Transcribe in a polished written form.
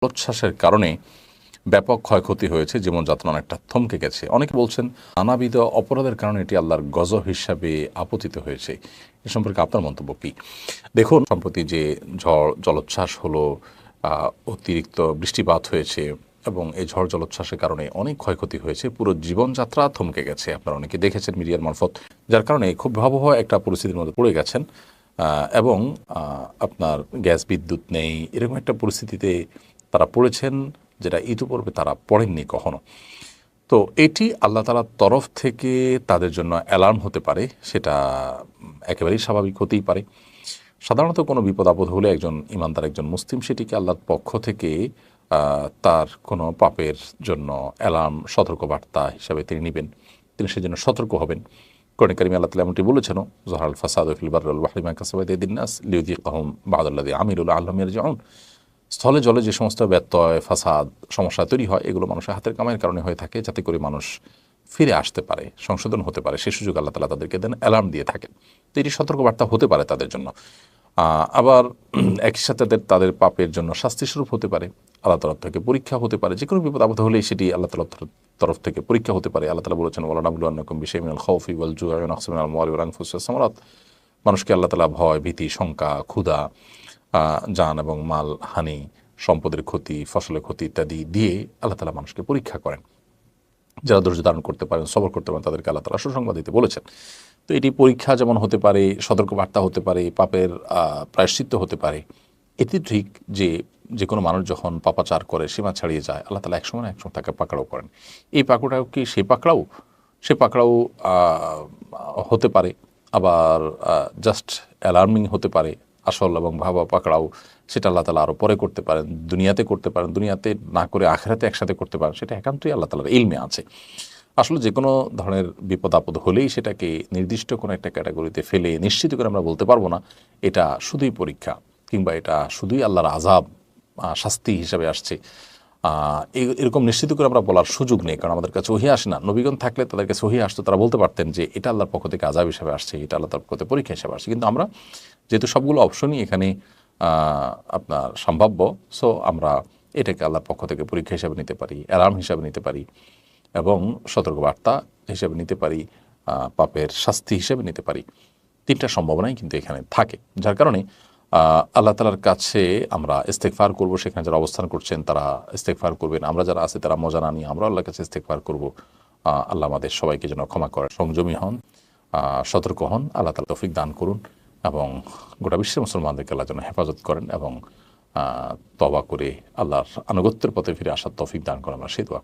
জলোচ্ছ্বাসের কারণে ব্যাপক ক্ষয়ক্ষতি হয়েছে, জীবনযাত্রা অনেকটা থমকে গেছে। অনেকে বলছেন নানাবিধ অপরাধের কারণে এটি আল্লাহর গজব হিসাবে আপতিত হয়েছে। এ সম্পর্কে আপনার মন্তব্য কী? দেখুন, সম্প্রতি যে ঝড় জলোচ্ছ্বাস হলো, অতিরিক্ত বৃষ্টিপাত হয়েছে এবং এই ঝড় জলোচ্ছ্বাসের কারণে অনেক ক্ষয়ক্ষতি হয়েছে, পুরো জীবনযাত্রা থমকে গেছে। আপনারা অনেকে দেখেছেন মিডিয়ার মারফত, যার কারণে খুব ভয়াবহ একটা পরিস্থিতির মধ্যে পড়ে গেছেন এবং আপনার গ্যাস বিদ্যুৎ নেই, এরকম একটা পরিস্থিতিতে তারা পড়েছেন যেটা ইতিপূর্বে তারা পড়েননি কখনো। তো এটি আল্লাহ তাআলার তরফ থেকে তাদের জন্য অ্যালার্ম হতে পারে, সেটা একেবারেই স্বাভাবিক হতেই পারে। সাধারণত কোনো বিপদ আপদ হলে একজন ইমানদার, একজন মুসলিম, সেটিকে আল্লাহর পক্ষ থেকে তার কোনো পাপের জন্য অ্যালার্ম, সতর্কবার্তা হিসাবে তিনি নেবেন, তিনি সেজন্য সতর্ক হবেন। কোরআনে কারিমে আল্লাহ তাআলা এমনটি বলেছেনও, যহারাল ফাসাদু ফিল বাররি ওয়াল বাহরি বিমা কাসাবাত আইদিন নাস লিয়ুযিকাহুম বা'দাল্লাযী আমিলু লাআল্লাহুম ইয়ারজিউন। স্থলে জলে যে সমস্ত ব্যত্যয়, ফাসাদ, সমস্যা তৈরি হয়, এগুলো মানুষের হাতের কামাইয়ের কারণে হয়ে থাকে, যাতে করে মানুষ ফিরে আসতে পারে, সংশোধন হতে পারে, সে সুযোগ আল্লাহ তাআলা তাদেরকে দেন, অ্যালার্ম দিয়ে থাকেন। তো এটি সতর্কবার্তা হতে পারে তাদের জন্য। আবার একই সাথে তাদের পাপের জন্য শাস্তিস্বরূপ হতে পারে, আল্লাহ তরফ থেকে পরীক্ষা হতে পারে। যে কোনো বিপদ আপদ হলেই সেটি আল্লাহ তাআলার তরফ থেকে পরীক্ষা হতে পারে। আল্লাহ তাআলা বলেছেন, ওয়ালানাবলুওয়ান্নাকুম বিশাইইন মিনাল খাউফি ওয়াল জু'i ওয়া নাকসিন মিনাল আমওয়ালি ওয়াল আনফুসি ওয়াস সামারাত। মানুষকে আল্লাহ তাআলা ভয়, ভীতি, শঙ্কা, ক্ষুধা, জান এবং মাল হানি, সম্পদের ক্ষতি, ফসলের ক্ষতি ইত্যাদি দিয়ে আল্লাহ তাআলা মানুষকে পরীক্ষা করেন। যারা ধৈর্য ধারণ করতে পারেন, সবর করতে পারেন, তাদেরকে আল্লাহ তাআলা সুসংবাদ দিতে বলেছেন। তো এটি পরীক্ষা যেমন হতে পারে, সতর্কবার্তা হতে পারে, পাপের প্রায়শ্চিত্ত হতে পারে। এটি ঠিক যে যে কোনো মানুষ যখন পাপাচার করে, সীমা ছাড়িয়ে যায়, আল্লাহ তাআলা একসময় না একসময় তাকে পাকড়াও করেন। এই পাকড়াও কি সেই পাকড়াও? সে পাকড়াও হতে পারে, আবার জাস্ট অ্যালার্মিং হতে পারে। আসল এবং ভাবা পাকড়াও সেটা আল্লাহ তাআলা আরও পরে করতে পারেন, দুনিয়াতে করতে পারেন, দুনিয়াতে না করে আখিরাতে একসাথে করতে পারেন, সেটা একান্তই আল্লাহ তাআলার ইলমে আছে। আসলে যে কোনো ধরনের বিপদ আপদ হলেই সেটাকে নির্দিষ্ট কোনো একটা ক্যাটাগরিতে ফেলে নিশ্চিত করে আমরা বলতে পারবো না এটা শুধুই পরীক্ষা, কিংবা এটা শুধুই আল্লাহর আযাব, শাস্তি হিসাবে আসছে। এরকম নিশ্চিত করে আমরা বলার সুযোগ নেই, কারণ আমাদের কাছে ওহী আসে না। নবীগণ থাকলে তাদের কাছে ওহী আসতো, তারা বলতে পারতেন যে এটা আল্লাহর পক্ষ থেকে আযাব হিসাবে আসছে, এটা আল্লাহর পক্ষ থেকে পরীক্ষা হিসাবে আসছে। কিন্তু আমরা যেহেতু সবগুলো অপশনই এখানে আপনার সম্ভাব্য, সো আমরা এটাকে আল্লাহর পক্ষ থেকে পরীক্ষা হিসাবে নিতে পারি, অ্যালার্ম হিসাবে নিতে পারি এবং সতর্কবার্তা হিসেবে নিতে পারি, পাপের শাস্তি হিসেবে নিতে পারি। তিনটা সম্ভাবনাই কিন্তু এখানে থাকে, যার কারণে আল্লাহ তাআলার কাছে আমরা ইস্তেগফার করব। সেখানে যারা অবস্থান করছেন তারা ইস্তেগফার করবেন, আমরা যারা আছি তারা মজা না নিয়ে আমরা আল্লাহর কাছে ইস্তেগফার করব। আল্লাহ আমাদের সবাইকে যেন ক্ষমা করেন, সংযমী হন, সতর্ক হন। আল্লাহ তাআলা তৌফিক দান করুন এবং গোটা বিশ্বের মুসলমানদেরকে আল্লাহ যেন হেফাজত করেন এবং তওবা করে আল্লাহর আনুগত্যের পথে ফিরে আসার তৌফিক দান করেন, আমরা সেই দোয়া করি।